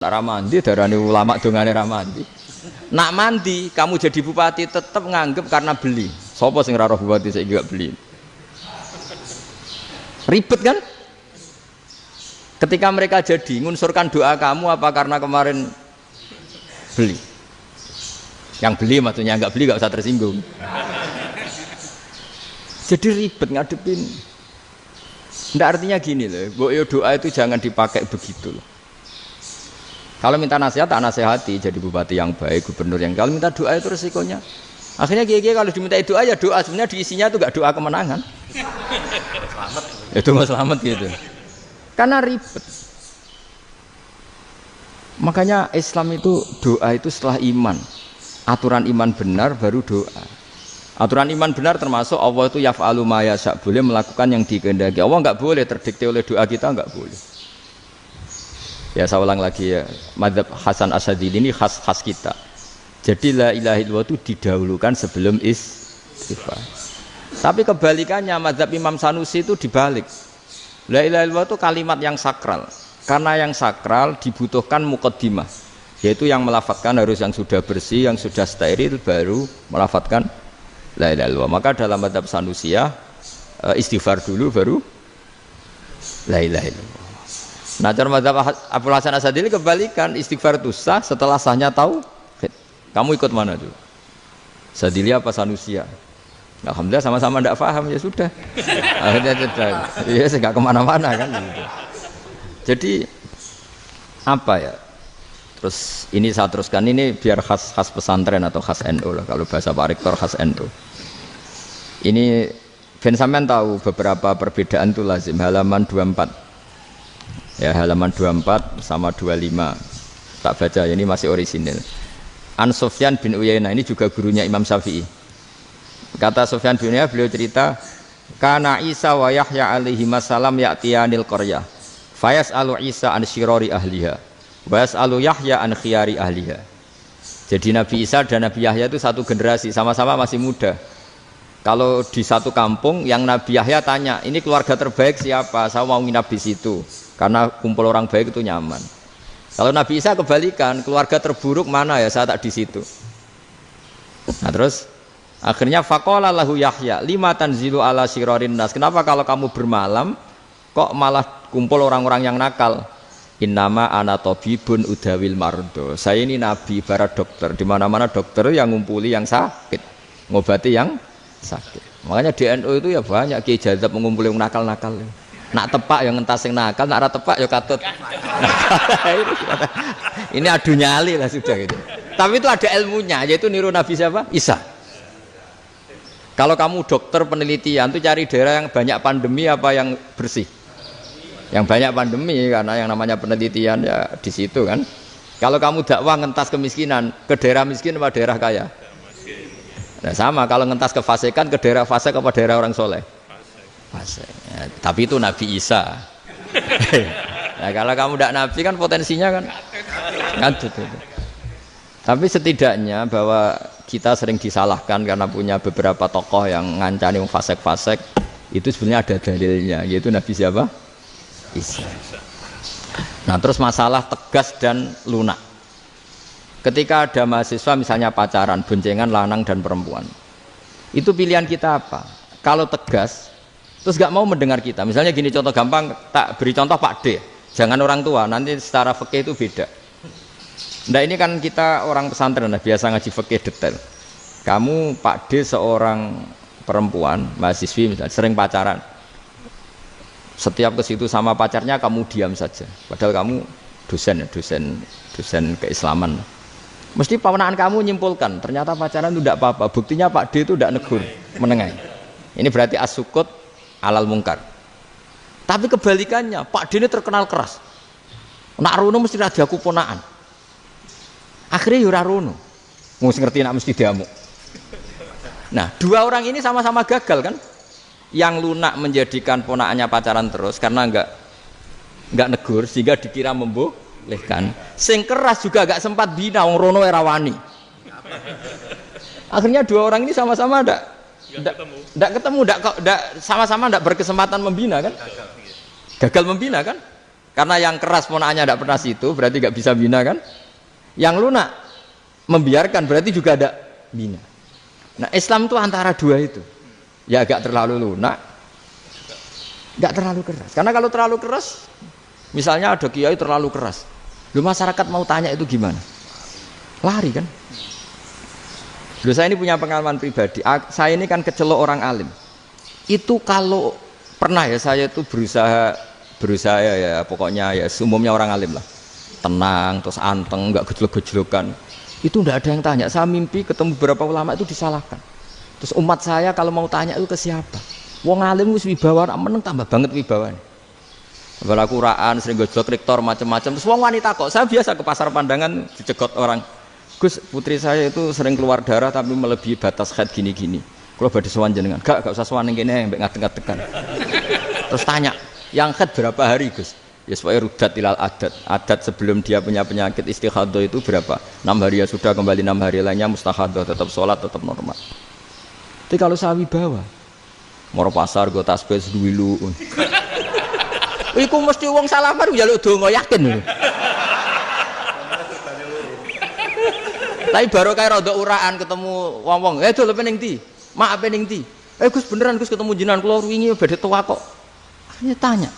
Nak ramandi darani ulama dongane ramandi. Nak mandi kamu jadi bupati tetap nganggep karena beli. Sopo sing ora roh bupati saiki gak beli. Ribet kan? Ketika mereka jadi ngunsurkan doa kamu apa karena kemarin beli? Yang beli maksudnya enggak beli enggak usah tersinggung. Jadi ribet ngadepin. Ndak artinya gini loh, boyo doa itu jangan dipakai begitu loh. Kalau minta nasihat, tak nasihati jadi bupati yang baik, gubernur yang kalau minta doa itu resikonya. Akhirnya kiai-kiai kalau diminta doa ya doa, sebenarnya diisinya itu gak doa kemenangan. Selamat. Itu nggak selamat gitu. Karena ribet. Makanya Islam itu doa itu setelah iman. Aturan iman benar baru doa. Aturan iman benar termasuk Allah itu yaf'alu ma yasha, boleh melakukan yang dikehendaki. Allah enggak boleh terdikte oleh doa kita, enggak boleh. Ya saya ulang lagi ya, madzhab Hasan Asyadzili ini khas kita. Jadi la ilaha illallah itu didahulukan sebelum istighfar. Tapi kebalikannya madzhab Imam Sanusi itu dibalik. La ilaha illallah itu kalimat yang sakral. Karena yang sakral dibutuhkan muqaddimah, yaitu yang melafadzkan harus yang sudah bersih, yang sudah steril baru melafadzkan la ilaha illallah. Maka dalam madzhab Sanusiyah istighfar dulu baru la ilaha illallah. Nah, cara mazhab Abdul Hasan Asyadzili kebalikan, istighfar itu sah setelah sahnya tauhid. Kamu ikut mana tuh? Asyadzili apa Sanusiyah? Alhamdulillah sama-sama tidak paham ya sudah. Akhirnya sudah. Ya enggak kemana-mana kan gitu. Jadi apa ya? Terus ini saya teruskan ini biar khas pesantren atau khas NU lah, kalau bahasa Pak Rektor khas NU. Ini ben sampean tahu beberapa perbedaan itu lazim halaman 24. Ya halaman 24 sama 25 tak baca ini masih orisinil. An Sufyan bin Uyainah ini juga gurunya Imam Syafi'i. Kata Sufyan bin Uyainah, beliau cerita kana Isa wa Yahya alaihi salam ya'tiyanil qaryah fayas'alu Isa an syirari ahliha wa yas'alu Yahya an khiyari ahliha. Jadi Nabi Isa dan Nabi Yahya itu satu generasi, sama-sama masih muda. Kalau di satu kampung yang Nabi Yahya tanya, ini keluarga terbaik siapa? Saya mau nginap di situ. Karena kumpul orang baik itu nyaman. Kalau Nabi Isa kebalikan, keluarga terburuk mana ya, saya tak di situ. Nah terus akhirnya faqala lahu Yahya lima tanzilu ala syirarin nas. Kenapa kalau kamu bermalam kok malah kumpul orang-orang yang nakal? Innama ana tabibun udawil mardo. Saya ini nabi ibarat dokter. Di mana-mana dokter yang ngumpuli yang sakit, ngobati yang sakit. Makanya di NU itu ya banyak kiai jazab mengumpuli yang nakal-nakal. Nak tepak yang ngentas yang nakal, nak ora tepak ya katut. Ini adu nyali lah sudah gitu. Tapi itu ada ilmunya, yaitu niru Nabi siapa? Isa. Kalau kamu dokter penelitian tuh cari daerah yang banyak pandemi apa yang bersih? Yang banyak pandemi, karena yang namanya penelitian ya di situ kan. Kalau kamu dakwah ngentas kemiskinan, ke daerah miskin apa daerah kaya? Nah sama, kalau ngentas kefasikan ke daerah fasik apa daerah orang soleh? Ya, tapi itu Nabi Isa. Nah kalau kamu tidak Nabi kan potensinya kan ngadut itu. Tapi setidaknya bahwa kita sering disalahkan karena punya beberapa tokoh yang ngancani fasik-fasik, itu sebenarnya ada dalilnya, yaitu Nabi siapa? Isa. Nah terus masalah tegas dan lunak. Ketika ada mahasiswa misalnya pacaran, boncengan lanang dan perempuan, itu pilihan kita apa? Kalau tegas terus gak mau mendengar kita, misalnya gini contoh gampang, tak beri contoh Pak D, jangan orang tua, nanti secara fikih itu beda. Nah ini kan kita orang pesantren lah, biasa ngaji fikih detail. Kamu Pak D seorang perempuan, mahasiswi misalnya, sering pacaran, setiap ke situ sama pacarnya kamu diam saja, padahal kamu dosen keislaman. Mesti pamanaan kamu nyimpulkan, ternyata pacaran itu tidak apa-apa, buktinya Pak D itu tidak negur, menengahi. Ini berarti as-sukut alal mungkar. Tapi kebalikannya, Pak D ini terkenal keras. Nak rono mesti rajaku ponaan. Akhirnya yura rono. Mesti ngerti nak mesti diamuk. Nah, dua orang ini sama-sama gagal kan? Yang lunak menjadikan ponaannya pacaran terus karena enggak negur sehingga dikira membolehkan. Sing keras juga enggak sempat bina wong rono era wani. Akhirnya dua orang ini sama-sama sama-sama tidak berkesempatan membina kan? Gagal membina kan? Karena yang keras ponaknya tidak pernah situ, berarti nggak bisa bina kan? Yang lunak membiarkan berarti juga ada bina. Nah Islam itu antara dua itu, ya agak terlalu lunak, nggak terlalu keras. Karena kalau terlalu keras, misalnya ada kiai terlalu keras, lu masyarakat mau tanya itu gimana? Lari kan? Loh, saya ini punya pengalaman pribadi. Saya ini kan kecelok orang alim. Itu kalau pernah ya saya itu berusaha ya pokoknya ya umumnya orang alim lah. Tenang, terus anteng, nggak gejlok-gejlokan. Itu nggak ada yang tanya. Saya mimpi ketemu beberapa ulama itu disalahkan. Terus umat saya kalau mau tanya itu ke siapa? Wong alim wis wibawa, meneng tambah banget wibawanya. Kalau Quran sering gejlok rektor macam-macam. Terus wong wanita kok. Saya biasa ke pasar pandangan dicegot orang. Gus, putri saya itu sering keluar darah tapi melebihi batas haid gini-gini. Kalau badhe sowan jenengan, gak usah sowan ning kene mbek ngadeg-ngadegan. Terus tanya, yang haid berapa hari, Gus? Ya supaya rudat ilal adat. Adat sebelum dia punya penyakit istihadah itu berapa? 6 hari ya sudah, kembali 6 hari lainnya mustahadah, tetap sholat, tetap normal. Tapi kalau sawi bawa, moro pasar go tasbih duwilu. Iku mesti wong salaman njaluk donga yakin. Tapi baru kayak rodok uraan ketemu wong-wong, dol pening ndi? Mak pening ndi? Gus beneran Gus ketemu jenengan kula wingi badhe tuwa kok. Akhirnya tanya.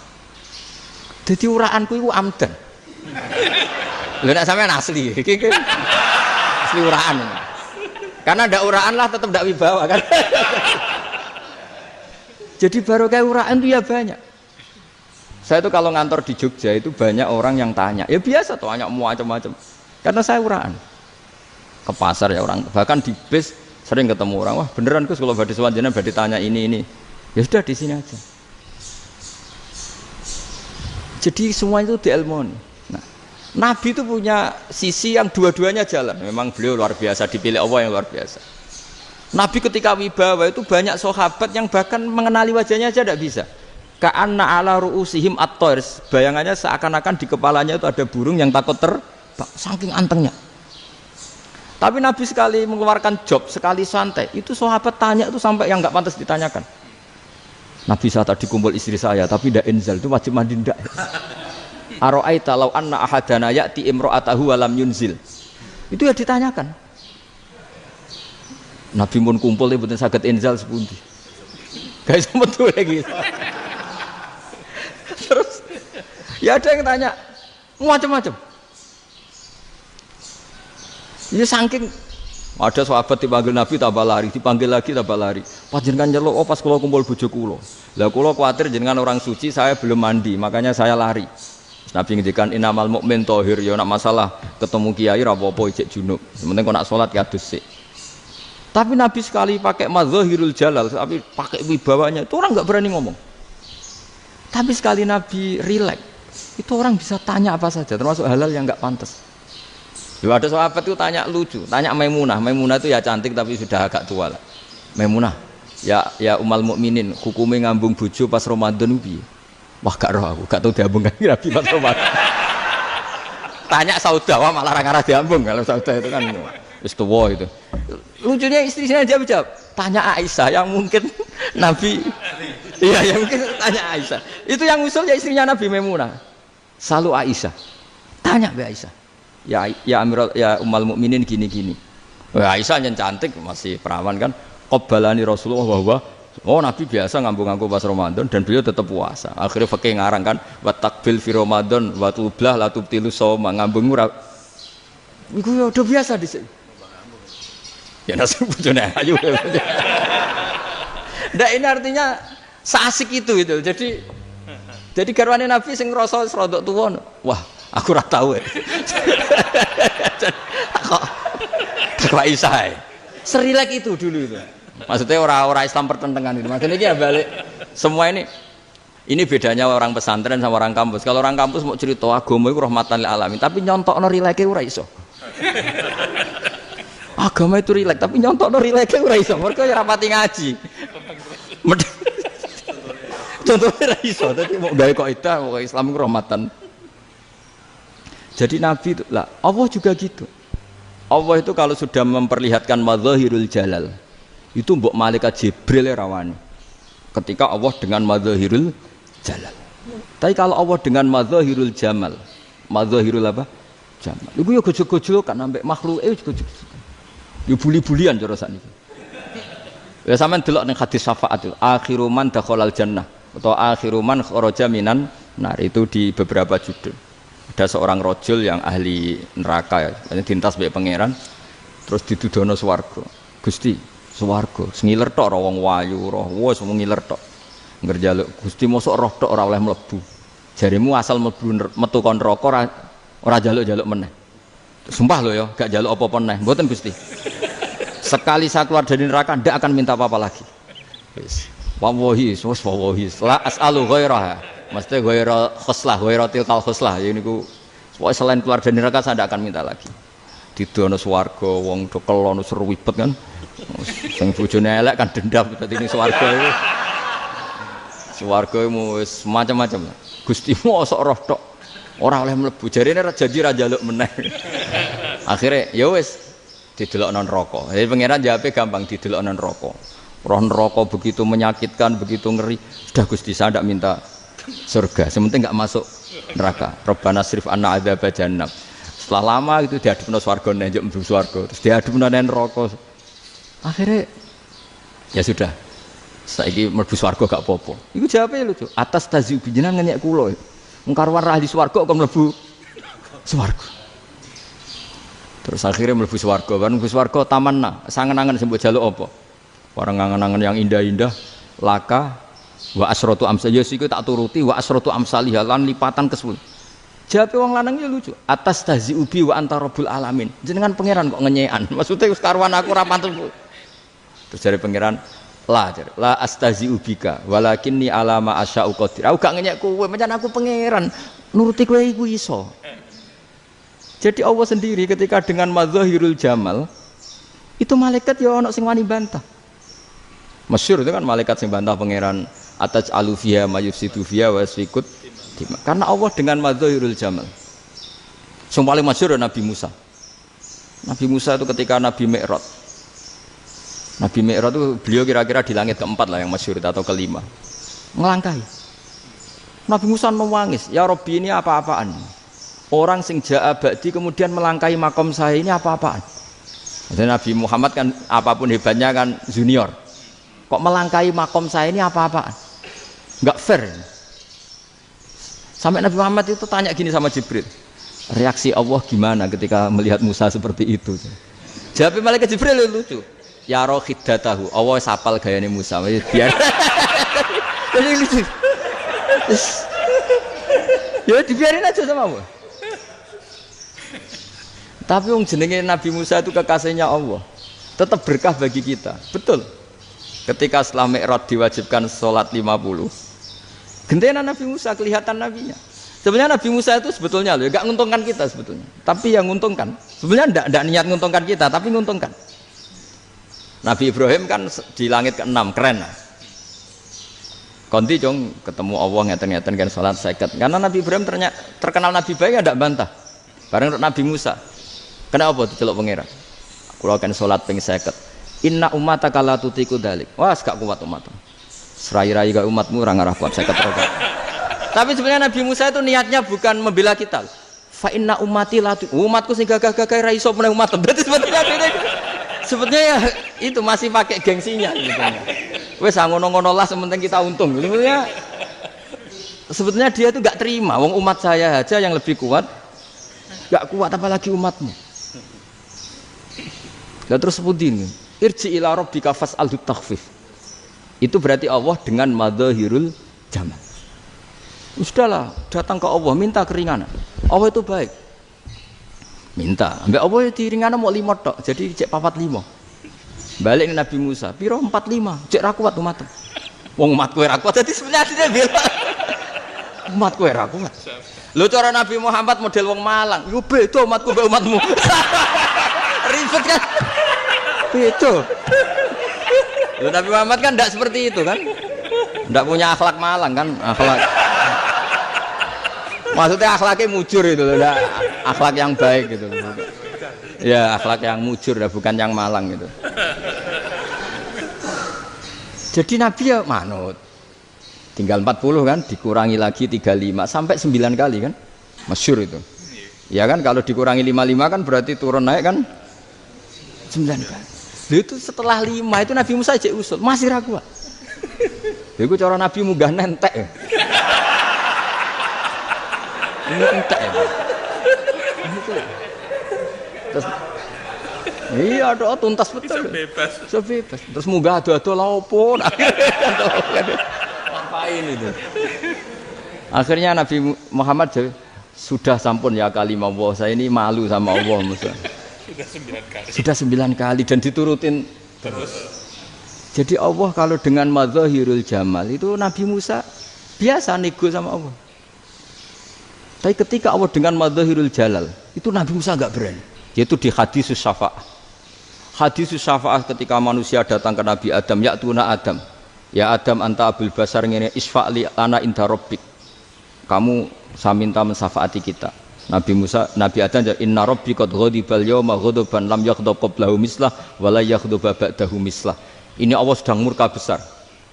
Dadi uraanku iku amdan. Lho nek sampean asli, iki asli uraan. Karena ndak uraan lah tetap ndak wibawa kan. Jadi baru kayak uraan itu ya banyak. Saya itu kalau ngantor di Jogja itu banyak orang yang tanya. Ya biasa tuh tanya macam-macam. Karena saya uraan. Ke pasar ya orang, bahkan di bis sering ketemu orang, wah beneran Gus kalau badhe sowan jenengan badhe tanya ini ya sudah di sini aja. Jadi semua itu diilmoni. Nah, Nabi itu punya sisi yang dua-duanya jalan. Memang beliau luar biasa, dipilih Allah yang luar biasa. Nabi ketika wibawa itu banyak sahabat yang bahkan mengenali wajahnya aja tidak bisa. Ka'anna ala ru'usihim at-tayr, bayangannya seakan-akan di kepalanya itu ada burung yang takut terbang, saking antengnya. Tapi Nabi sekali mengeluarkan job, sekali santai, itu sahabat tanya itu sampai yang nggak pantas ditanyakan. Nabi saya tadi kumpul istri saya, tapi tidak inzal, itu wajib mandi ndak. Aro'aita law anna ahadana ya'ti imro'atahu walam yunzil. Itu ya ditanyakan. Nabi pun kumpul itu betul saged inzal sepundi. Guys betul lagi. Terus ya ada yang tanya macam-macam. Ya saking ada sahabat dipanggil Nabi tambah lari, dipanggil lagi tambah lari. Panjenengan nyeluk, oh pas kula kumpul bojo kula. Lah kula kuwatir jenengan orang suci, saya belum mandi, makanya saya lari. Nabi ngendikan innamal mukmin thahir, ya nak masalah ketemu kiai ra apa-apa ijek junub. Sementing kok nak salat ya dhisik. Tapi Nabi sekali pakai madzahirul jalal, tapi pakai wibawanya, itu orang enggak berani ngomong. Tapi sekali Nabi rileks, itu orang bisa tanya apa saja, termasuk halal yang enggak pantas. Loh, ada sahabat itu tanya lucu, tanya Maimunah. Maimunah itu ya cantik tapi sudah agak tua lah. Maimunah, ya umal mukminin, hukumnya ngambung bojo pas Ramadan piye? Wah gak roh aku, gak tahu diambung kan Nabi pas Ramadan. Tanya Saudah, wah malah orang-orang diambung kalau Saudah itu kan wis tuwa itu. Lucunya istrinya jawab, tanya Aisyah yang mungkin Nabi, iya yang mungkin tanya Aisyah. Itu yang usul ya istrinya Nabi Maimunah. Selalu Aisyah, tanya be Aisyah. Ya Amirul ya umal mukminin gini-gini. Wah Aisyah yang cantik masih perawan kan. Qabbalani Rasulullah bahwa oh Nabi biasa ngambung-ngambung pas Ramadan dan beliau tetap puasa. Akhirnya fakih ngarang kan wa takbil fi Ramadan wa tublah la tubtilu shauma ngambung ora. Iku ya udah biasa di sini. Ya nasib bojone ayu. Ndak ini artinya seasik itu. Jadi garwane Nabi sing ngrasa rodok tuwa. Wah aku ora tahu ya. Kok Aisyah. Serilek itu dulu itu. Maksudnya orang-orang Islam pertentangan itu. Maksudnya ini ya balik semua ini bedanya orang pesantren sama orang kampus. Kalau orang kampus mau cerita agama itu rahmatan lil alamin, tapi nyontokno rileke ora iso. Agama itu rilek, tapi nyontokno rileke ora iso. Mergo ya rapati ngaji. Contohnya ora iso, dadi mau gawe kaidah kok Islam itu rahmatan. Jadi Nabi itu lah, Allah juga gitu. Allah itu kalau sudah memperlihatkan madzahirul jalal, itu mbok malaikat Jibril rawani. Ketika Allah dengan madzahirul jalal. Tapi kalau Allah dengan madzahirul jamal, madzahirul apa? Jamal. Iku ya gojol-gojol kan ambek makhluk gojol. Ya buli-bulian cara sakniki. Ya sampean delok ning hadis syafaat itu, akhiru man dakhalal jannah atau akhiru man kharaja minan nar itu di beberapa judul. Ada seorang rajul yang ahli neraka ya, dintas mbek pangeran terus didudono swarga. Gusti, swarga sengiler tok ora wong wayu, roh wis ngiler tok. Ngerjaluk Gusti mosok roh tok ora oleh mlebu. Jarimu asal mlebu metu kon neraka ora jaluk-jaluk meneh. Sumpah lho ya, gak jaluk apa-apa meneh. Mboten Gusti. Sekali saya keluar dari neraka ndak akan minta apa-apa lagi. Wis. Wallahi, wallahi. La as'alu ghairaha. Mesti ghaira khoslah, ghaira tilkal khoslah. Ya niku pokoke selain keluar dari neraka saya ndak akan minta lagi. Didono swarga wong dokelon serwibet kan. Sing bojone elek kan dendam dadi ning swarga iku. Swarga wis macam-macam. Gusti mosok roh tok ora oleh mlebu. Jarine janji ra njaluk meneh. Akhire ya wis didelokno neraka. Jadi pangeran jawabe gampang didelokno neraka. Roh neraka begitu menyakitkan, begitu ngeri. Sudah Gusti saya ndak minta surga, sementing enggak masuk neraka. Rabbana srif anna adzab jahannam. Setelah lama itu diadepno swarga njuk mlebu swarga, terus diadepno neraka. Akhirnya ya sudah. Saiki mlebu swarga gak apa-apa. Iku jawabe lucu. Atas taziu jenengan ngenyek kula. Wong karuan ra di swarga kok mlebu swarga. Terus akhirnya mlebu swarga, kan mlebu swarga tamanna, sangen-angen sing mbok jaluk apa? Orang angen-angen yang indah-indah, laka wa asratu amsal ya siku tak turuti wa asratu amsalih lan lipatan ke-10. Jawabe wong lanang ya lucu. Atas taziu bi wa anta rabbul alamin. Jenengan pangeran kok ngenyekan. Maksudnya wis karuan aku ora pantes. Terus jare pangeran la astazi'u bika walakinni alama asya'u qadir. Aku gak ngenyek kowe, pancen aku pangeran. Nuruti kowe iku iso. Jadi Allah sendiri ketika dengan madzahirul jamal itu malaikat ya ono sing wani bantah. Masyhur itu kan malaikat sing bantah pangeran ataj alufiya mayufsidu fiya wasfikut. Karena Allah dengan madzahirul jamal. Yang paling masyhur Nabi Musa. Nabi Musa itu ketika Nabi Mi'raj. Nabi Mi'raj itu beliau kira-kira di langit keempat lah yang masyhur atau kelima. Ngelangkahi. Nabi Musa menangis, ya Rabbi ini apa-apaan? Orang sing ja'a ba'di kemudian melangkahi makom saya ini apa-apaan? Jadi Nabi Muhammad kan apapun hebatnya kan junior. Kok melangkahi makom saya ini apa-apaan? Enggak fair. Sampai Nabi Muhammad itu tanya gini sama Jibril. Reaksi Allah gimana ketika melihat Musa seperti itu? Jawab malaikat Jibril lucu. Ya roh hiddatahu. Allah sapal gayane Musa. Biar. Jadi lucu. Ya dibiarin aja sama Allah. Tapi wong jenenge Nabi Musa itu kekasihnya Allah. Tetap berkah bagi kita. Betul. Ketika setelah Mi'raj diwajibkan sholat 50. Gentenan Nabi Musa kelihatan nabinya. Sebenarnya Nabi Musa itu sebetulnya loh, enggak nguntungkan kita sebetulnya. Tapi yang nguntungkan. Sebenarnya enggak niat nguntungkan kita, tapi nguntungkan. Nabi Ibrahim kan di langit ke-6, keren lah. Konti jong ketemu Allah ngeten-ngeten kan sholat 50. Karena Nabi Ibrahim terkenal Nabi baik ada bantah. Bareng Nabi Musa. Kenapa diceluk pangeran? Kula kan salat ping 50. Inna ummataka la tutiku dalik. Wah, gak kuat umat. Serai-rai gak umatmu ora ngarah kuat 50 rakaat. Tapi sebenarnya Nabi Musa itu niatnya bukan membela kita. Fa inna ummati la umatku sing gagah-gagah ra iso meneh umat. Berarti sebetulnya ya itu masih pakai gengsinya sebetulnya. Wes ngono-ngono lah sementing kita untung. Sebetulnya dia itu gak terima wong umat saya aja yang lebih kuat. Gak kuat apalagi umatmu. Lah terus sebutin irji ila rabbika fas'alhu takhfif. Itu berarti Allah dengan madzahirul jamal. Sudahlah, datang ke Allah minta keringanan. Allah itu baik. Minta, ambek Allah diringana mau 5 tok. Jadi cek 45. Balik ke Nabi Musa, piro 45. Cek ra kuat umat. Wong umatku ra kuat. Jadi sebenarnya dia bilang umatku ra kuat. Lho cara Nabi Muhammad model wong Malang. Yo beda umatku mbek umatmu. Ribet kan? Beda. Lho Nabi Muhammad kan enggak seperti itu kan? Enggak punya akhlak Malang kan? Akhlak. Maksudnya akhlaknya mujur itu loh, akhlak yang baik gitu. Ya, akhlak yang mujur bukan yang Malang gitu. Jadi Nabi ya manut. Tinggal 40 kan, dikurangi lagi 35 sampai 9 kali kan. Masyhur itu. Ya kan kalau dikurangi 55 kan berarti turun naik kan 9 kali. Lalu itu setelah 5 itu Nabi Musa aja usul, masih ragu. Iku cara Nabi munggah nentek. Ini entek ya. Terus iya doa tuntas betul. Bisa bebas. Terus munggah ado-ado lha opo? Ngapain itu? Akhirnya Nabi Muhammad sudah sampun ya kalimah Allah, saya ini malu sama Allah Musa. Sudah 9 kali dan diturutin terus. Jadi Allah kalau dengan madzahirul jamal itu Nabi Musa biasa nego sama Allah. Tapi ketika Allah dengan madzahirul jalal itu Nabi Musa enggak berani. Yaitu di hadisus syafa'ah. Hadisus syafa'ah ketika manusia datang ke Nabi Adam, ya tuna Adam. Ya Adam anta abul basar ngene isfa'li ana inda rabbik. Kamu saya minta mensafaati kita. Nabi Musa, Nabi Adam, inna rabbi qad ghadibal yawma ghadaban lam yaghdab qablahu mislah wa la yaghdab ba'dahu mislah. Ini Allah sedang murka besar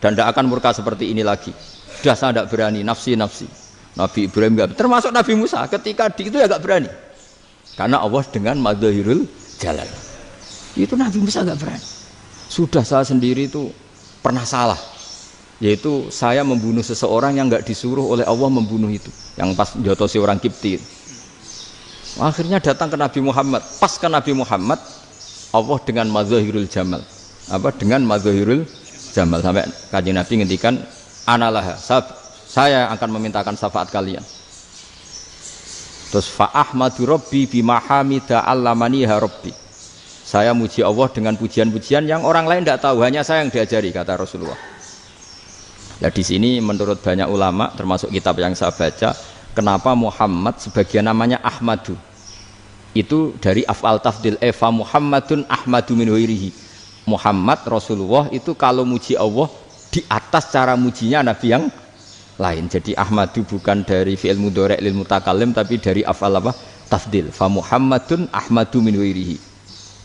dan tidak akan murka seperti ini lagi. Sudah saya tidak berani, nafsi. Nabi Ibrahim enggak, termasuk Nabi Musa ketika itu ya enggak berani. Karena Allah dengan madzahirul jalal. Itu Nabi Musa enggak berani. Sudah saya sendiri itu pernah salah. Yaitu saya membunuh seseorang yang enggak disuruh oleh Allah membunuh itu, yang pas jotosi orang Kipti. Akhirnya datang ke Nabi Muhammad, pas ke Nabi Muhammad Allah dengan madzahirul jamal. Apa dengan madzahirul jamal sampai Kanjeng Nabi ngendikan analah, saya akan memintakan syafaat kalian. Terus fa ahmadu rabbi bima hamida allamaniha rabbi. Saya muji Allah dengan pujian-pujian yang orang lain tidak tahu, hanya saya yang diajari, kata Rasulullah. Nah di sini menurut banyak ulama termasuk kitab yang saya baca, kenapa Muhammad sebagian namanya Ahmadu? Itu dari af'al tafdil, fa Muhammadun Ahmadu min ghairihi. Muhammad Rasulullah itu kalau muji Allah di atas cara mujinya nabi yang lain. Jadi Ahmadu bukan dari fi'il mudhari' lil mutakallim tapi dari af'al apa? Tafdil. Fa Muhammadun Ahmadu min ghairihi.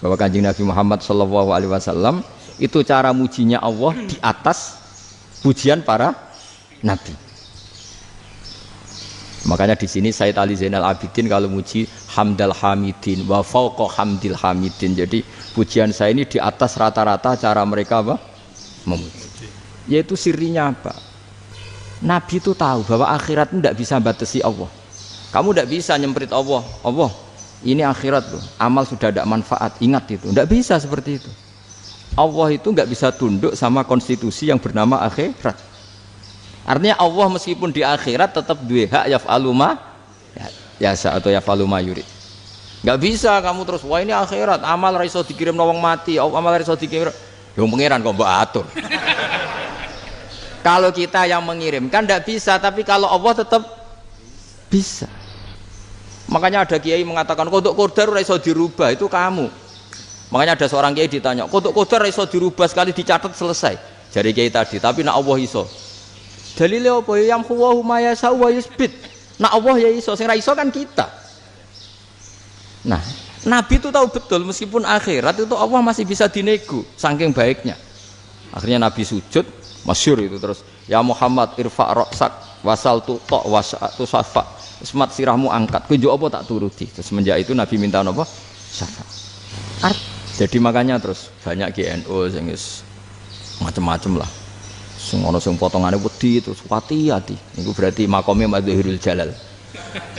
Bahwa Kanjeng Nabi Muhammad sallallahu alaihi wasallam itu cara mujinya Allah di atas pujian para nabi. Makanya di sini Sayyid Ali Zainal Abidin kalau muji hamdal hamidin wa fauqa hamdil hamidin. Jadi pujian saya ini di atas rata-rata cara mereka apa? Memuji. Yaitu sirinya apa? Nabi itu tahu bahwa akhirat itu tidak bisa batasi Allah. Kamu tidak bisa nyemprit Allah. Allah, ini akhirat loh. Amal sudah tidak manfaat. Ingat itu. Tidak bisa seperti itu. Allah itu nggak bisa tunduk sama konstitusi yang bernama akhirat. Artinya Allah meskipun di akhirat tetap duwe hak yaf'alu ma yasa atau yaf'alu ma yurid. Nggak bisa kamu terus wah ini akhirat, amal ra iso dikirim wong mati, amal ra iso dikirim. Yo pangeran kok mbok atur. Kalau kita yang mengirimkan nggak bisa, tapi kalau Allah tetap bisa. Makanya ada kiai mengatakan kodok qadar ora iso dirubah, itu kamu. Makanya ada seorang kiai ditanya, kodok qadar iso dirubah sekali dicatat selesai. Jari kiai tadi, tapi nak Allah iso. Dalile apa ya huwa ma yasha wa yusbit. Nak Allah ya iso, sing ra iso kan kita. Nah, Nabi itu tahu betul meskipun akhirat itu Allah masih bisa dinego saking baiknya. Akhirnya Nabi sujud, masyhur itu terus, ya Muhammad irfa' ra'sak wasal tuqa wasatu safa. Semat sirahmu angkat, kowe apa tak turuti. Terus semenjak itu Nabi minta apa? Syafaat. Jadi makanya terus banyak GNU sing macam-macam lah. Sing ana sing potongane wedi terus hati-hati. Niku berarti makome madzahirul jalal.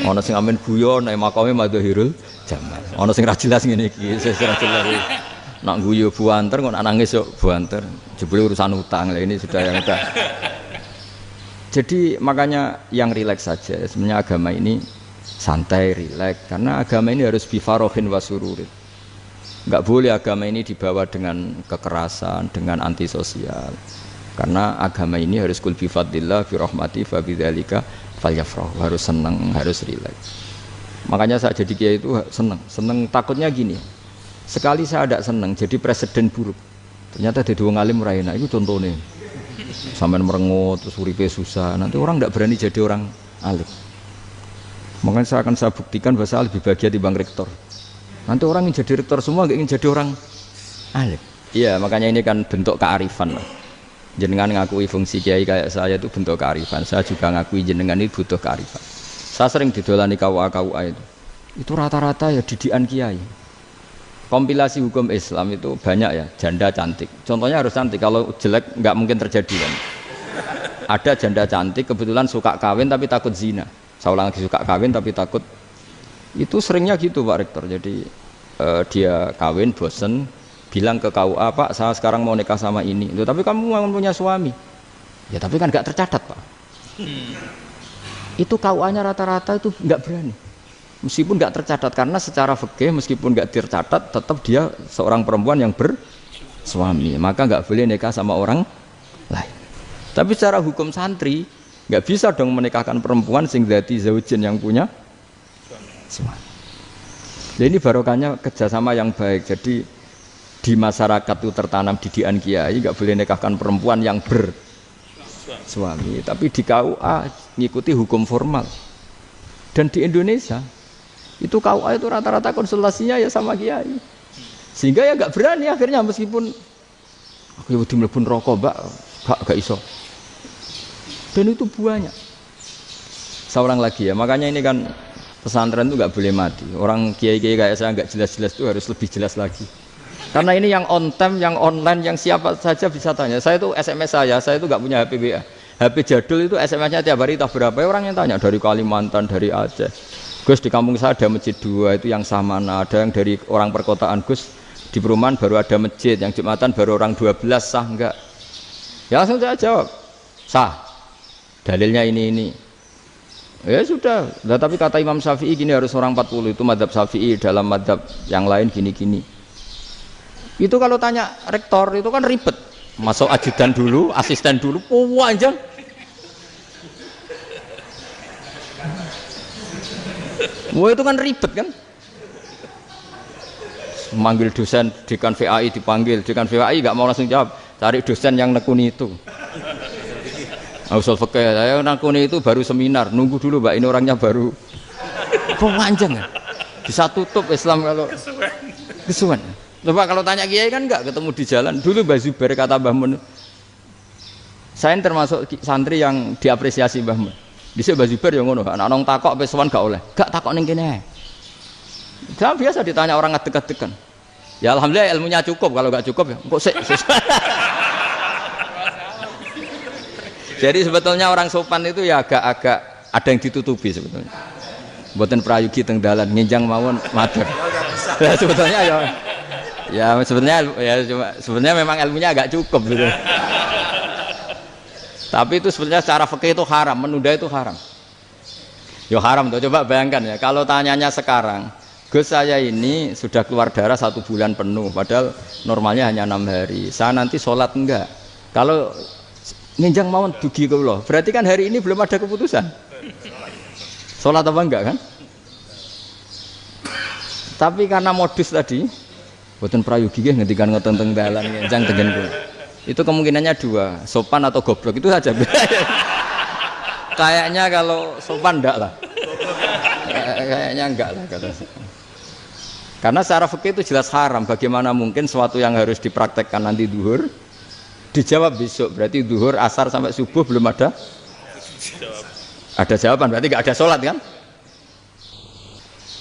Ana sing amen guyon nek makome madzahirul jamal. Ana sing ra jelas ngene iki, sing ra jelas. Nak guyu buanter kok nak nangis yo buanter. Jebule urusan utang. Lah ini sudah yang udah. Jadi makanya yang rileks saja. Sebenarnya agama ini santai, rileks karena agama ini harus bifarohin wasururin. Enggak boleh agama ini dibawa dengan kekerasan, dengan antisosial. Karena agama ini harus kul bi fadlillah fi rahmati fa bidzalika falyafrahu, harus senang, harus rileks. Makanya saya jadi kiai itu senang takutnya gini. Sekali saya tidak senang jadi presiden buruk. Ternyata jadi wong alim ra enak, itu contohnya. Sampai merengut terus uripe susah, nanti orang tidak berani jadi orang alim. Makanya saya akan buktikan bahwa saya lebih bahagia dibanding rektor. Nanti orang ingin jadi rektor semua, nggak ingin jadi orang alim. Iya, makanya ini kan bentuk kearifan lah. Jenengan ngakui fungsi kiai kayak saya itu bentuk kearifan. Saya juga ngakui jenengan itu butuh kearifan. Saya sering didolani KUA itu. Itu rata-rata ya didikan kiai. Kompilasi hukum Islam itu banyak ya, janda cantik. Contohnya harus cantik, kalau jelek nggak mungkin terjadi kan. Ada janda cantik kebetulan suka kawin tapi takut zina. Saya ulang lagi, suka kawin tapi takut. Itu seringnya gitu Pak Rektor. Jadi dia kawin bosen, bilang ke KUA, Pak saya sekarang mau nikah sama ini. Loh, tapi kamu mau punya suami. Ya tapi kan nggak tercatat Pak. Itu KUA-nya rata-rata itu nggak berani. Meskipun nggak tercatat, karena secara fikih meskipun nggak tercatat tetap dia seorang perempuan yang bersuami, maka nggak boleh nikah sama orang lain. Tapi secara hukum santri nggak bisa dong menikahkan perempuan sing dadi zaujin yang punya suami. Jadi ini barokahnya kerjasama yang baik. Jadi di masyarakat itu tertanam didikan kiai nggak boleh nikahkan perempuan yang bersuami. Tapi di KUA ngikuti hukum formal. Dan di Indonesia itu KUA itu rata-rata konsultasinya ya sama kiai, sehingga ya nggak berani akhirnya meskipun aku ya udah mlebu rokok mbak gak iso, dan itu banyak. Seorang lagi ya, makanya ini kan pesantren itu nggak boleh mati. Orang kiai-kiai kayak saya nggak jelas-jelas itu harus lebih jelas lagi, karena ini yang on time, yang online, yang siapa saja bisa tanya. Saya itu SMS saya itu nggak punya HP WA, HP jadul itu SMS-nya tiap hari tak berapa, orang yang tanya dari Kalimantan, dari Aceh. Gus di kampung saya ada masjid 2 itu yang Samana, ada yang dari orang perkotaan, Gus di perumahan baru ada masjid, yang Jumatan baru orang 12, sah enggak? Ya langsung saya jawab, sah, dalilnya ini. Ya sudah, nah, tapi kata Imam Syafi'i gini harus orang 40, itu madhab Syafi'i, dalam madhab yang lain gini-gini. Itu kalau tanya rektor itu kan ribet, masuk ajudan dulu, asisten dulu, panjang. Wah itu kan ribet kan, memanggil dosen dekan VAI dipanggil, dekan VAI nggak mau langsung jawab, cari dosen yang nekuni itu. Usul fikih saya nekuni itu baru seminar, nunggu dulu mbak ini orangnya baru. Panjang ya, bisa tutup Islam kalau kesuwen. Coba kalau tanya kiai kan nggak ketemu di jalan. Dulu Mbah Zubair kata Mbah Mun, saya termasuk santri yang diapresiasi Mbah Mun. Dhisik Mbah Zubair yang ngono, anak nong takok pesuan gak oleh. Gak takok ning kene. Saya biasa ditanya orang ngadeg-adegan. Ya alhamdulillah ilmunya cukup, kalau gak cukup ya kok sik. Jadi sebetulnya orang sopan itu ya agak-agak ada yang ditutupi sebetulnya. Mboten prayogi teng dalan nginjang mawon matur. Ya sebetulnya ya sebenarnya ya cuma sebenarnya memang ilmunya agak cukup gitu. Tapi itu sebenarnya secara fikih itu haram, menunda itu haram. Yo haram tuh, coba bayangkan ya, kalau tanyanya sekarang, Gus saya ini sudah keluar darah 1 bulan penuh, padahal normalnya hanya 6 hari. Saya nanti sholat enggak? Kalau nginjang mawon dugi kula, berarti kan hari ini belum ada keputusan. Sholat apa enggak kan? Tapi karena modus tadi, boten prayogi nggih ngendikan ngoteng-teng dalan nginjang tengen kula. Itu kemungkinannya 2, sopan atau goblok, itu saja. Kayaknya kalau sopan enggak lah. Kayaknya enggak lah kata. Karena secara fikih itu jelas haram. Bagaimana mungkin suatu yang harus dipraktekkan nanti duhur dijawab besok? Berarti duhur, asar sampai subuh belum ada. Ada jawaban, berarti enggak ada sholat kan?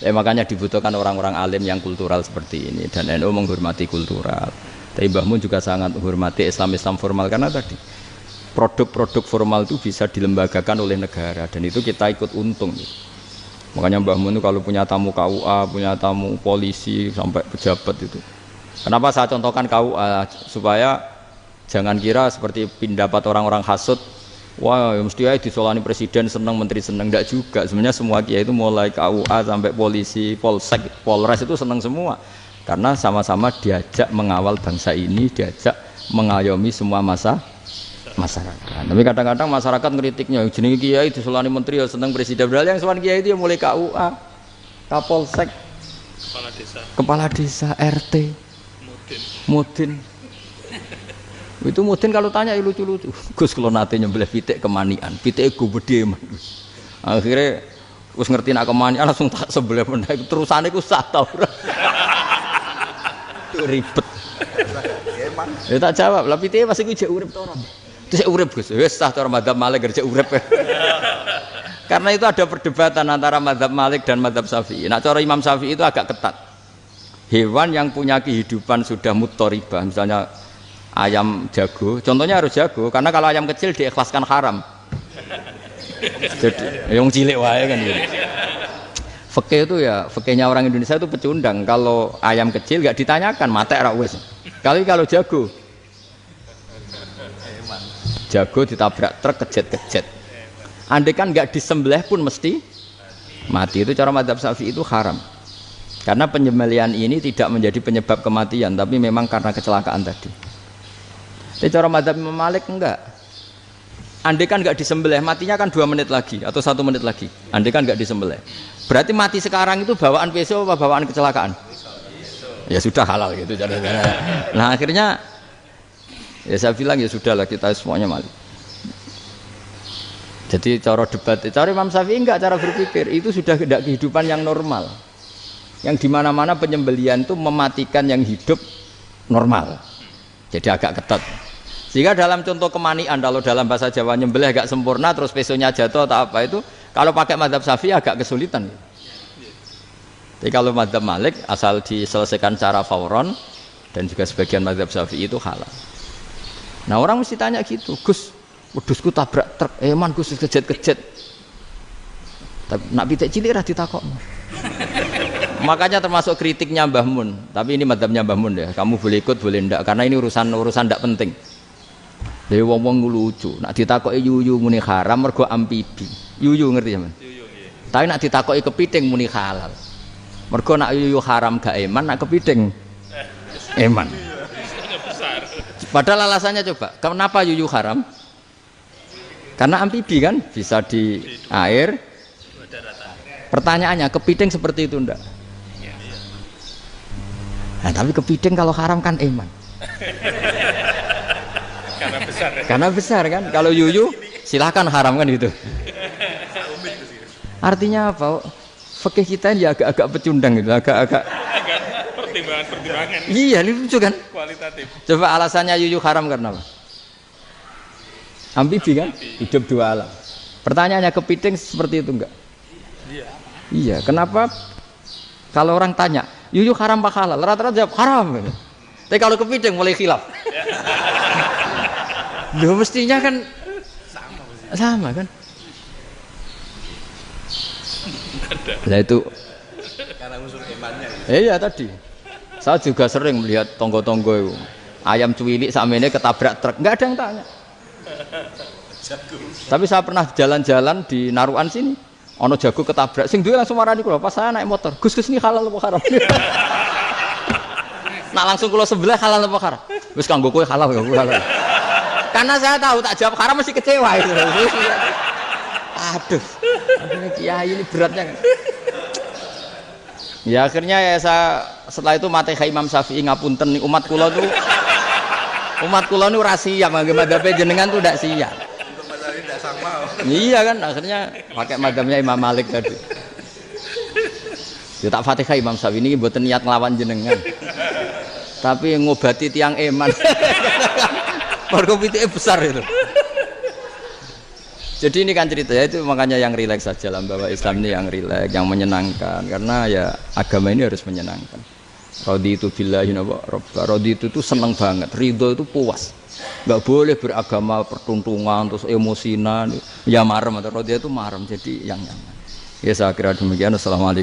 Makanya dibutuhkan orang-orang alim yang kultural seperti ini, dan NU menghormati kultural. Tapi Mbah Mun juga sangat menghormati Islam formal, karena tadi produk-produk formal itu bisa dilembagakan oleh negara, dan itu kita ikut untung. Makanya Mbah Mun itu kalau punya tamu KUA, punya tamu polisi sampai pejabat itu. Kenapa saya contohkan KUA? Supaya jangan kira seperti pendapat orang-orang hasud, wah mesti aja disolani presiden seneng, menteri seneng. Enggak juga. Sebenarnya semua kiai itu mulai KUA sampai polisi, polsek, polres itu seneng semua. Karena sama-sama diajak mengawal bangsa ini, diajak mengayomi semua masyarakat. Tapi kadang-kadang masyarakat ngeritiknya, jenenge kiai disolani menteri ya seneng presiden. Padahal yang sowan kiai itu ya mulai KUA, Kapolsek, kepala desa, RT, Mudin. Itu Mudin kalau tanya ya lucu-lucu. Gus kalau nate nyembelih pitik kemanian, pitike go gede man. Akhirnya wis ngerti nak kemanian langsung tak sebelah meneh. Terusane ku sak ta ora. Ribet. Ya tak jawab, lah pitike masih ku jek urip to ora. Cek urip Gus. Wis sah cara mazhab Malik cek urip. Karena itu ada perdebatan antara mazhab Malik dan mazhab Syafi'i. Nah, cara Imam Syafi'i itu agak ketat. Hewan yang punya kehidupan sudah muttoribah, misalnya ayam jago, contohnya harus jago, karena kalau ayam kecil diikhlaskan haram. Jadi, yang cilik wae kan gitu. Fikih itu ya, fikihnya orang Indonesia itu pecundang. Kalau ayam kecil nggak ditanyakan, mate ra wis. Kalau jago ditabrak truk kejet-kejet. Andai kan nggak disembelih pun mesti mati. Itu cara mazhab Syafi'i itu haram. Karena penyembelihan ini tidak menjadi penyebab kematian, tapi memang karena kecelakaan tadi. Tapi cara mazhab Imam Malik enggak. Andai kan nggak disembelih, matinya kan 2 menit lagi atau 1 menit lagi. Andai kan nggak disembelih, berarti mati sekarang itu bawaan pisau apa bawaan kecelakaan? Ya sudah halal gitu cara-cara. Nah akhirnya ya saya bilang ya sudahlah kita semuanya mati. Jadi cara debat, cara Imam Syafi'i enggak, cara berpikir itu sudah tidak kehidupan yang normal, yang dimana-mana penyembelihan itu mematikan yang hidup normal. Jadi agak ketat. Sehingga dalam contoh kemanian, kalau dalam bahasa Jawa nyembelih agak sempurna, terus pesonya jatuh atau apa itu, kalau pakai mazhab Syafi'i agak kesulitan. Jadi kalau mazhab Malik asal diselesaikan secara fauron, dan juga sebagian mazhab Syafi'i itu halal. Nah orang mesti tanya gitu, Gus, wedhusku tabrak truk, man Gus kejet-kejet. Tapi nak pitik cilik ra ditakokno. Makanya termasuk kritiknya Mbah Mun, tapi ini mazhabnya Mbah Mun ya. Kamu boleh ikut boleh ndak, karena ini urusan ndak penting. Dari wong-wong lucu, nak ditakoki yuyu muni haram mergo amfibi. Yuyu ngerti sampean? Yuyu nggih. Tapi nak ditakoki kepiting muni halal. Mergo nak yuyu haram gak eman, nak kepiting eman. Padahal alasannya coba, kenapa yuyu haram? Karena amfibi kan, bisa di air. Pertanyaannya, kepiting seperti itu ndak? Nah, tapi kepiting kalau haram kan eman. Karena besar kan. Kalau yuyu silahkan haram kan gitu. Artinya apa? Fikih kita ini agak-agak pecundang gitu, agak pertimbangan. Iya, ini lucu kan? Kualitatif. Coba alasannya yuyu haram karena apa? Amfibi kan? Hidup 2 alam. Pertanyaannya kepiting seperti itu enggak? Iya, kenapa kalau orang tanya, yuyu haram apa halal? Rata-rata jawab haram. Tapi kalau kepiting mulai khilaf. Loh mestinya kan sama kan? Nah itu karena unsur imannya. Iya tadi. Saya juga sering melihat tonggo-tonggo itu. Ayam cuwilik sakmene ketabrak truk, enggak ada yang tanya. Tapi saya pernah jalan-jalan di Narukan sini. Ono jago ketabrak, sing duwe langsung marani kula pas saya naik motor. Gus ini halal apa haram? Nak langsung kula sebelah halal apa haram? Wis kanggo kowe halal ya halal. Karena saya tahu tak jawab haram mesti kecewa itu. Aduh, kiai ini beratnya kan. Ya akhirnya ya saya setelah itu mate Imam Syafi'i ngapunten umat kula nu ora siap madzhab jenengan tuh ndak siap. Iya kan akhirnya pakai madzhabnya Imam Malik tadi. Ya tak Fatihah Imam Syafi'i ini mboten niat nglawan jenengan. Tapi ngobati tiang eman. Mergo pitike besar itu. Jadi ini kan ceritanya itu makanya yang rileks saja lah bahwa Islam ini yang rileks, yang menyenangkan karena ya agama ini harus menyenangkan. Raditu billahi robba. Raditu itu seneng banget, ridho itu puas. Enggak boleh beragama pertuntungan terus emosinan, ya marem atau raditu itu marem jadi yang nyaman. Ya saya kira demikian. Assalamualaikum.